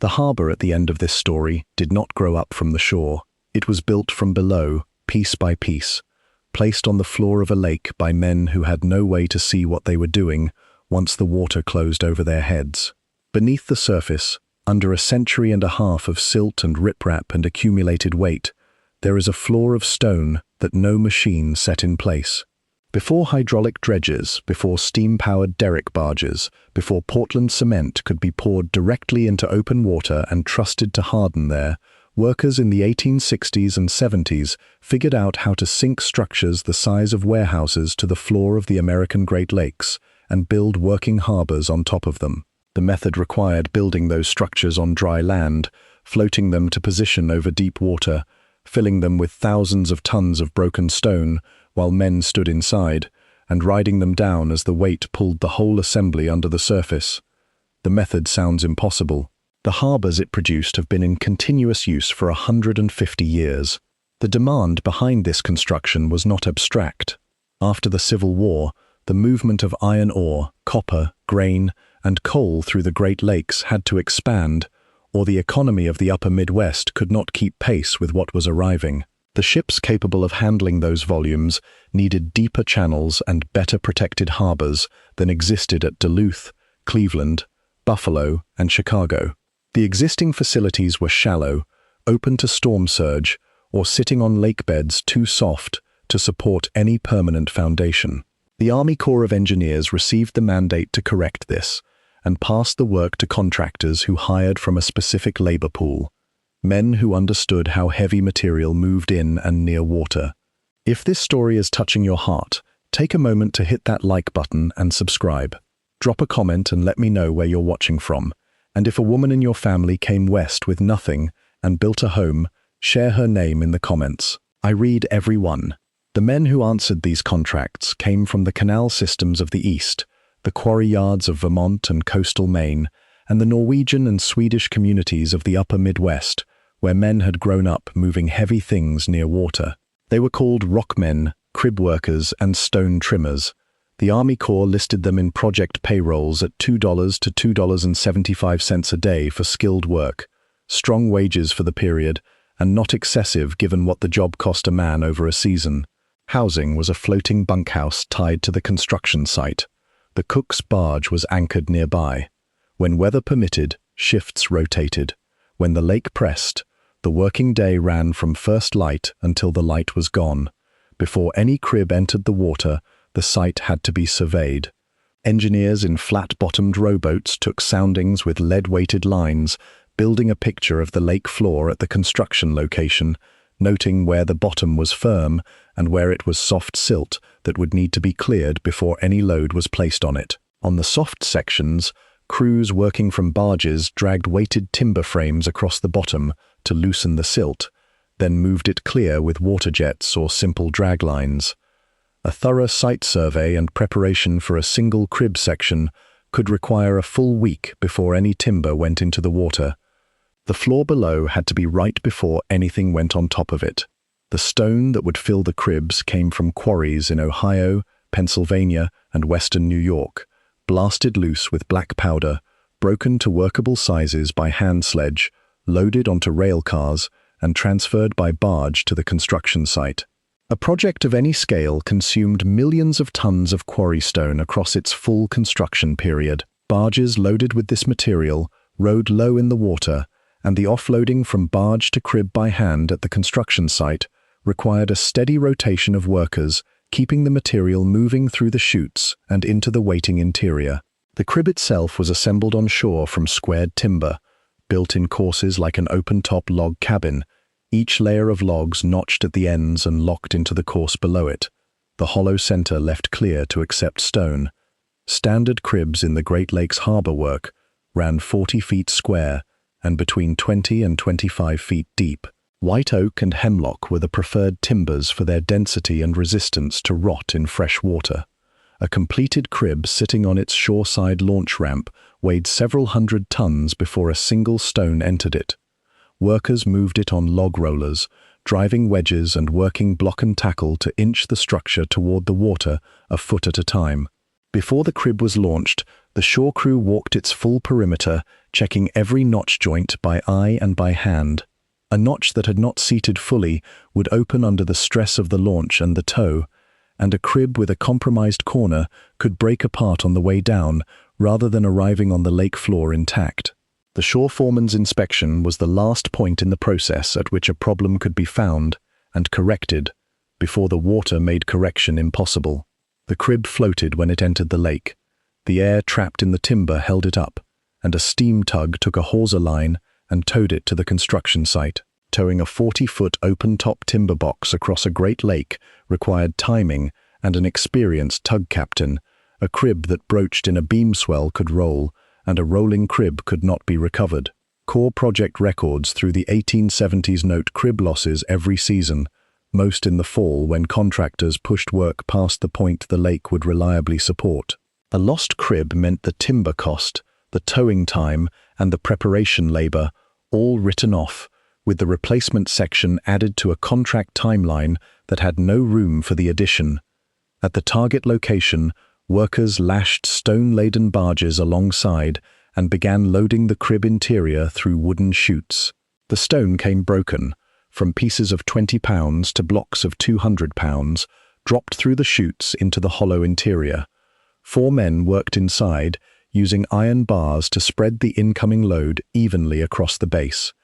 The harbor at the end of this story did not grow up from the shore. It was built from below, piece by piece, placed on the floor of a lake by men who had no way to see what they were doing once the water closed over their heads. Beneath the surface, under a century and a half of silt and riprap and accumulated weight, there is a floor of stone that no machine set in place. Before hydraulic dredges, before steam-powered derrick barges, before Portland cement could be poured directly into open water and trusted to harden there, workers in the 1860s and 70s figured out how to sink structures the size of warehouses to the floor of the American Great Lakes and build working harbors on top of them. The method required building those structures on dry land, floating them to position over deep water, filling them with thousands of tons of broken stone while men stood inside, and riding them down as the weight pulled the whole assembly under the surface. The method sounds impossible. The harbors it produced have been in continuous use for 150 years. The demand behind this construction was not abstract. After the Civil War, the movement of iron ore, copper, grain, and coal through the Great Lakes had to expand, or the economy of the upper Midwest could not keep pace with what was arriving. The ships capable of handling those volumes needed deeper channels and better protected harbors than existed at Duluth, Cleveland, Buffalo, and Chicago. The existing facilities were shallow, open to storm surge, or sitting on lake beds too soft to support any permanent foundation. The Army Corps of Engineers received the mandate to correct this and passed the work to contractors who hired from a specific labor pool, men who understood how heavy material moved in and near water. If this story is touching your heart, take a moment to hit that like button and subscribe. Drop a comment and let me know where you're watching from. And if a woman in your family came west with nothing and built a home, share her name in the comments. I read every one. The men who answered these contracts came from the canal systems of the East, the quarry yards of Vermont and coastal Maine, and the Norwegian and Swedish communities of the upper Midwest, where men had grown up moving heavy things near water. They were called rockmen, crib workers, and stone trimmers. The Army Corps listed them in project payrolls at $2 to $2.75 a day for skilled work, strong wages for the period, and not excessive given what the job cost a man over a season. Housing was a floating bunkhouse tied to the construction site. The cook's barge was anchored nearby. When weather permitted, shifts rotated. When the lake pressed, the working day ran from first light until the light was gone. Before any crib entered the water, the site had to be surveyed. Engineers in flat-bottomed rowboats took soundings with lead-weighted lines, building a picture of the lake floor at the construction location, noting where the bottom was firm and where it was soft silt that would need to be cleared before any load was placed on it. On the soft sections, crews working from barges dragged weighted timber frames across the bottom to loosen the silt, then moved it clear with water jets or simple drag lines. A thorough site survey and preparation for a single crib section could require a full week before any timber went into the water. The floor below had to be right before anything went on top of it. The stone that would fill the cribs came from quarries in Ohio, Pennsylvania, and western New York, blasted loose with black powder, broken to workable sizes by hand sledge, loaded onto rail cars, and transferred by barge to the construction site. A project of any scale consumed millions of tons of quarry stone across its full construction period. Barges loaded with this material rode low in the water, and the offloading from barge to crib by hand at the construction site required a steady rotation of workers, keeping the material moving through the chutes and into the waiting interior. The crib itself was assembled on shore from squared timber, built in courses like an open-top log cabin, each layer of logs notched at the ends and locked into the course below it, the hollow center left clear to accept stone. Standard cribs in the Great Lakes harbor work ran 40 feet square and between 20 and 25 feet deep. White oak and hemlock were the preferred timbers for their density and resistance to rot in fresh water. A completed crib sitting on its shoreside launch ramp weighed several hundred tons before a single stone entered it. Workers moved it on log rollers, driving wedges and working block and tackle to inch the structure toward the water a foot at a time. Before the crib was launched, The shore crew walked its full perimeter, checking every notch joint by eye and by hand. A notch that had not seated fully would open under the stress of the launch and the tow, and a crib with a compromised corner could break apart on the way down rather than arriving on the lake floor intact. The shore foreman's inspection was the last point in the process at which a problem could be found and corrected before the water made correction impossible. The crib floated when it entered the lake. The air trapped in the timber held it up, and a steam tug took a hawser line and towed it to the construction site. Towing a 40-foot open-top timber box across a great lake required timing and an experienced tug captain. A crib that broached in a beam swell could roll, and a rolling crib could not be recovered. Core project records through the 1870s note crib losses every season, most in the fall when contractors pushed work past the point the lake would reliably support. A lost crib meant the timber cost, the towing time, and the preparation labor, all written off, with the replacement section added to a contract timeline that had no room for the addition. At the target location, workers lashed stone-laden barges alongside and began loading the crib interior through wooden chutes. The stone came broken, from pieces of 20 pounds to blocks of 200 pounds, dropped through the chutes into the hollow interior. 4 men worked inside, using iron bars to spread the incoming load evenly across the base.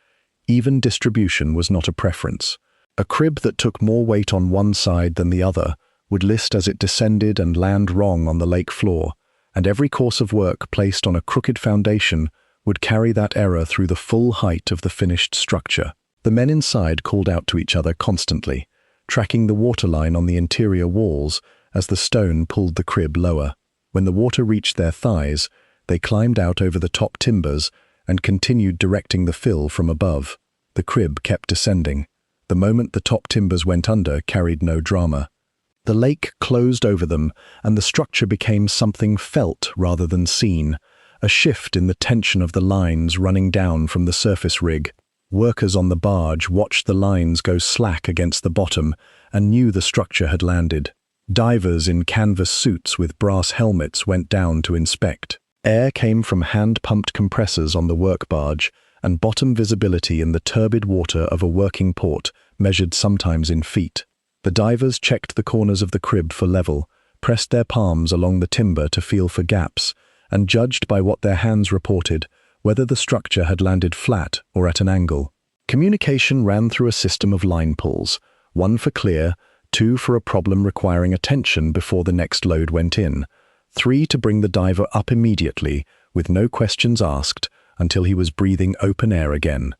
Even distribution was not a preference. A crib that took more weight on one side than the other would list as it descended and land wrong on the lake floor, and every course of work placed on a crooked foundation would carry that error through the full height of the finished structure. The men inside called out to each other constantly, tracking the waterline on the interior walls as the stone pulled the crib lower. When the water reached their thighs, they climbed out over the top timbers and continued directing the fill from above. The crib kept descending. The moment the top timbers went under carried no drama. The lake closed over them, and the structure became something felt rather than seen, a shift in the tension of the lines running down from the surface rig. Workers on the barge watched the lines go slack against the bottom and knew the structure had landed. Divers in canvas suits with brass helmets went down to inspect. Air came from hand-pumped compressors on the work barge, and bottom visibility in the turbid water of a working port measured sometimes in feet. The divers checked the corners of the crib for level, pressed their palms along the timber to feel for gaps, and judged by what their hands reported whether the structure had landed flat or at an angle. Communication ran through a system of line pulls, 1 for clear, 2 for a problem requiring attention before the next load went in, 3 to bring the diver up immediately with no questions asked until he was breathing open air again.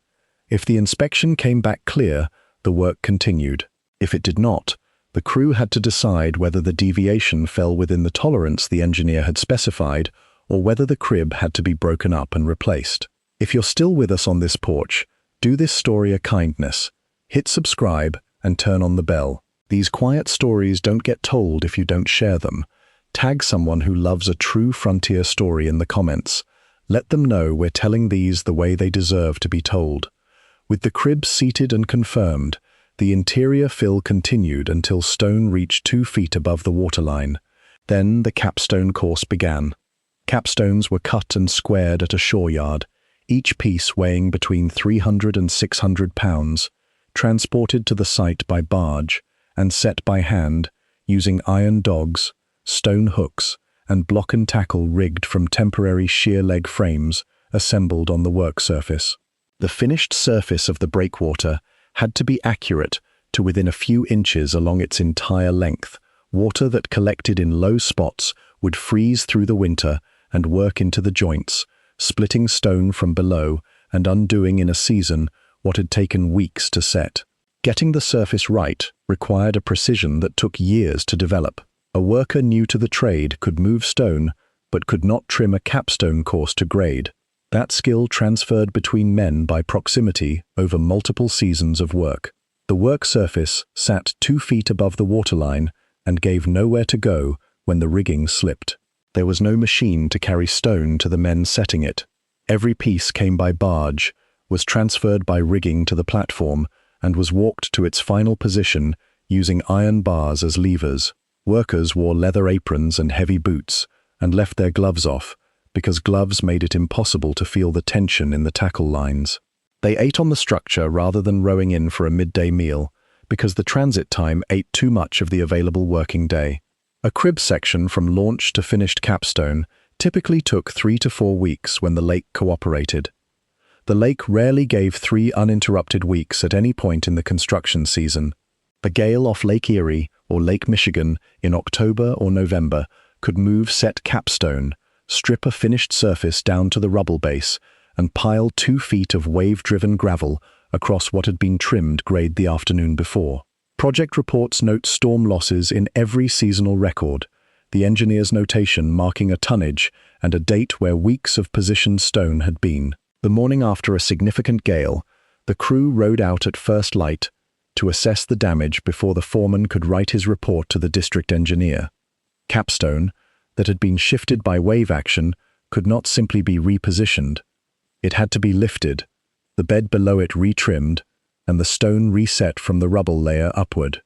If the inspection came back clear, the work continued. If it did not, the crew had to decide whether the deviation fell within the tolerance the engineer had specified or whether the crib had to be broken up and replaced. If you're still with us on this porch, do this story a kindness. Hit subscribe and turn on the bell. These quiet stories don't get told if you don't share them. Tag someone who loves a true frontier story in the comments. Let them know we're telling these the way they deserve to be told. With the crib seated and confirmed, the interior fill continued until stone reached 2 feet above the waterline. Then the capstone course began. Capstones were cut and squared at a shore yard, each piece weighing between 300 and 600 pounds, transported to the site by barge, and set by hand, using iron dogs, stone hooks, and block and tackle rigged from temporary sheer leg frames assembled on the work surface. The finished surface of the breakwater had to be accurate to within a few inches along its entire length. Water that collected in low spots would freeze through the winter and work into the joints, splitting stone from below and undoing in a season what had taken weeks to set. Getting the surface right required a precision that took years to develop. A worker new to the trade could move stone, but could not trim a capstone course to grade. That skill transferred between men by proximity over multiple seasons of work. The work surface sat 2 feet above the waterline and gave nowhere to go when the rigging slipped. There was no machine to carry stone to the men setting it. Every piece came by barge, was transferred by rigging to the platform, and was walked to its final position using iron bars as levers. Workers wore leather aprons and heavy boots, and left their gloves off, because gloves made it impossible to feel the tension in the tackle lines. They ate on the structure rather than rowing in for a midday meal, because the transit time ate too much of the available working day. A crib section from launch to finished capstone typically took 3 to 4 weeks when the lake cooperated. The lake rarely gave 3 uninterrupted weeks at any point in the construction season. A gale off Lake Erie or Lake Michigan in October or November could move set capstone, strip a finished surface down to the rubble base, and pile 2 feet of wave-driven gravel across what had been trimmed grade the afternoon before. Project reports note storm losses in every seasonal record, the engineer's notation marking a tonnage and a date where weeks of positioned stone had been. The morning after a significant gale, the crew rowed out at first light to assess the damage before the foreman could write his report to the district engineer. Capstone, that had been shifted by wave action, could not simply be repositioned. It had to be lifted, the bed below it retrimmed, and the stone reset from the rubble layer upward.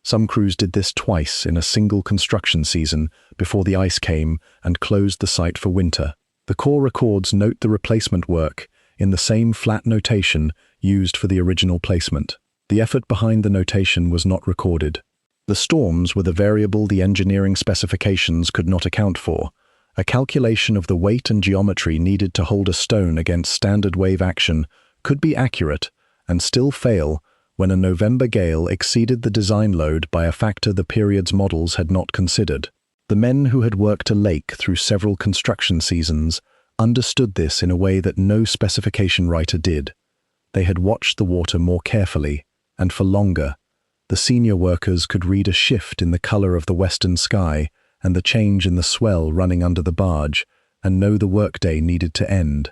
Some crews did this twice in a single construction season before the ice came and closed the site for winter. The Corps records note the replacement work in the same flat notation used for the original placement. The effort behind the notation was not recorded. The storms were the variable the engineering specifications could not account for. A calculation of the weight and geometry needed to hold a stone against standard wave action could be accurate and still fail when a November gale exceeded the design load by a factor the period's models had not considered. The men who had worked a lake through several construction seasons understood this in a way that no specification writer did. They had watched the water more carefully, and for longer. The senior workers could read a shift in the color of the western sky and the change in the swell running under the barge, and know the workday needed to end.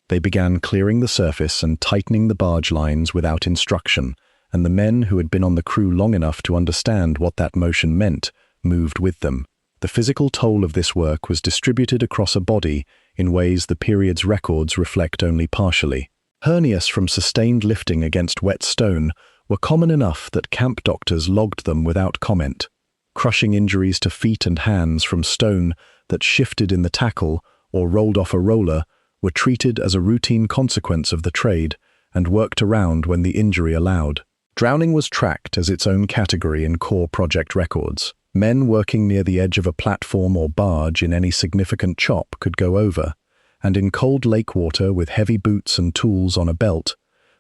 They began clearing the surface and tightening the barge lines without instruction, and the men who had been on the crew long enough to understand what that motion meant moved with them. The physical toll of this work was distributed across a body in ways the period's records reflect only partially. Hernias from sustained lifting against wet stone were common enough that camp doctors logged them without comment. Crushing injuries to feet and hands from stone that shifted in the tackle or rolled off a roller were treated as a routine consequence of the trade and worked around when the injury allowed. Drowning was tracked as its own category in Corps project records. Men working near the edge of a platform or barge in any significant chop could go over, and in cold lake water with heavy boots and tools on a belt,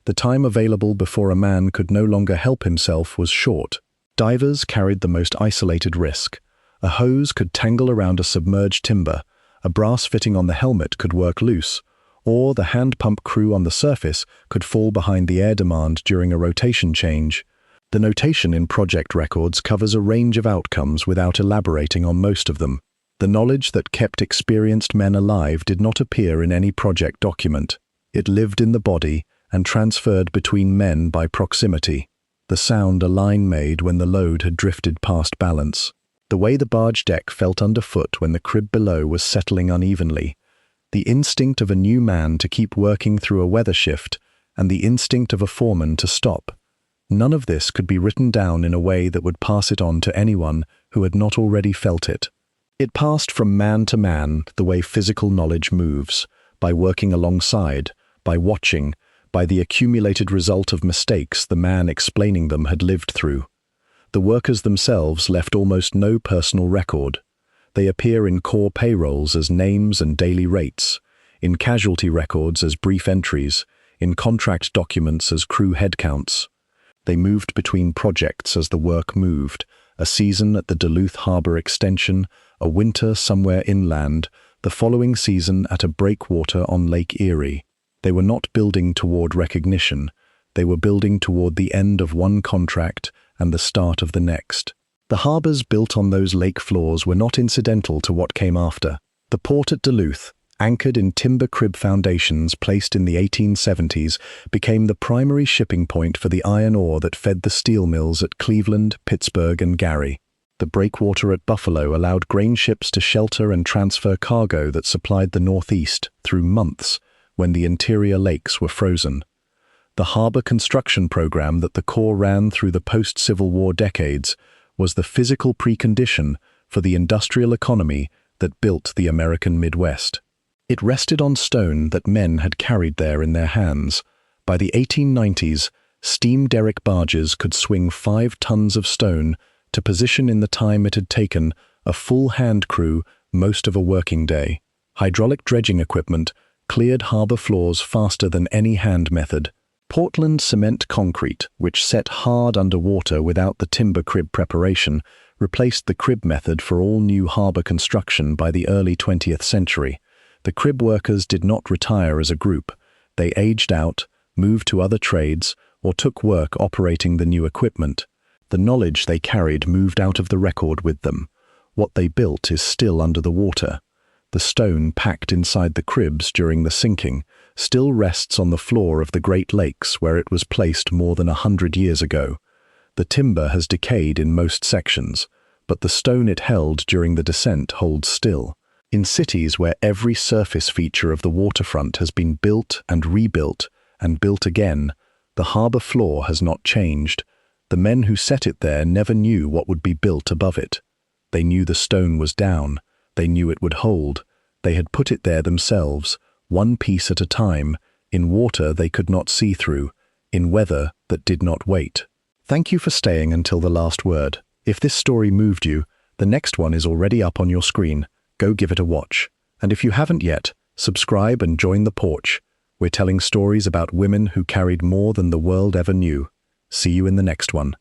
the time available before a man could no longer help himself was short. Divers carried the most isolated risk. A hose could tangle around a submerged timber, a brass fitting on the helmet could work loose, or the hand pump crew on the surface could fall behind the air demand during a rotation change. The notation in project records covers a range of outcomes without elaborating on most of them. The knowledge that kept experienced men alive did not appear in any project document. It lived in the body and transferred between men by proximity. The sound a line made when the load had drifted past balance. The way the barge deck felt underfoot when the crib below was settling unevenly. The instinct of a new man to keep working through a weather shift, and the instinct of a foreman to stop. None of this could be written down in a way that would pass it on to anyone who had not already felt it. It passed from man to man the way physical knowledge moves, by working alongside, by watching, by the accumulated result of mistakes the man explaining them had lived through. The workers themselves left almost no personal record. They appear in Corps payrolls as names and daily rates, in casualty records as brief entries, in contract documents as crew headcounts. They moved between projects as the work moved, a season at the Duluth Harbor Extension, a winter somewhere inland, the following season at a breakwater on Lake Erie. They were not building toward recognition. They were building toward the end of one contract and the start of the next. The harbors built on those lake floors were not incidental to what came after. The port at Duluth, anchored in timber crib foundations placed in the 1870s, became the primary shipping point for the iron ore that fed the steel mills at Cleveland, Pittsburgh, and Gary. The breakwater at Buffalo allowed grain ships to shelter and transfer cargo that supplied the Northeast through months when the interior lakes were frozen. The harbor construction program that the Corps ran through the post-Civil War decades was the physical precondition for the industrial economy that built the American Midwest. It rested on stone that men had carried there in their hands. By the 1890s, steam derrick barges could swing 5 tons of stone to position in the time it had taken a full hand crew most of a working day. Hydraulic dredging equipment cleared harbor floors faster than any hand method. Portland cement concrete, which set hard underwater without the timber crib preparation, replaced the crib method for all new harbor construction by the early 20th century. The crib workers did not retire as a group. They aged out, moved to other trades, or took work operating the new equipment. The knowledge they carried moved out of the record with them. What they built is still under the water. The stone packed inside the cribs during the sinking still rests on the floor of the Great Lakes where it was placed more than 100 years ago. The timber has decayed in most sections, but the stone it held during the descent holds still. In cities where every surface feature of the waterfront has been built and rebuilt and built again, the harbor floor has not changed. The men who set it there never knew what would be built above it. They knew the stone was down. They knew it would hold. They had put it there themselves, one piece at a time, in water they could not see through, in weather that did not wait. Thank you for staying until the last word. If this story moved you, the next one is already up on your screen. Go give it a watch. And if you haven't yet, subscribe and join the porch. We're telling stories about women who carried more than the world ever knew. See you in the next one.